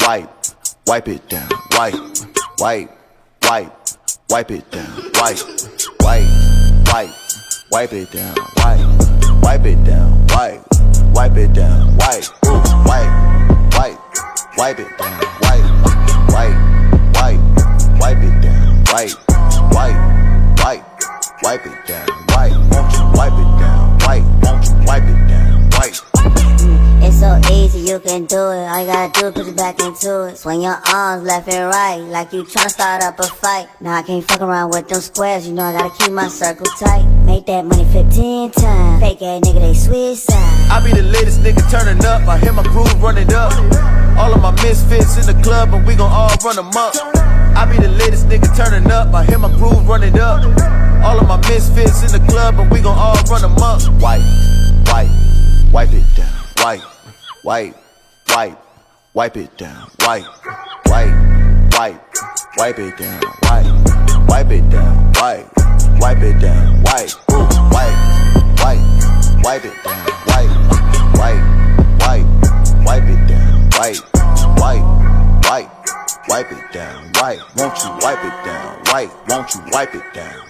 wipe it down, wipe it down, wipe it down, wipe it down, wipe it down, wipe it down, wipe it down, wipe it down, wipe it down, won't you wipe it down, won't you wipe it down, It's so easy, you can do it. All you gotta do is put it back into it. Swing your arms left and right, like you tryna start up a fight. Now I can't fuck around with them squares, you know I gotta keep my circle tight. Make that money 15 times. Fake ass nigga, they switch sides. I be the latest nigga turning up, I hear my groove running up. All of my misfits in the club and we gon' all run them up. I be the latest nigga turning up, I hear my groove running up. All of my misfits in the club and we gon' all run them up. Wipe it down, wipe it down, wipe it down, wipe it down, wipe it down, wipe it down, wipe it down, wipe it down, won't you wipe it down, won't you wipe it down,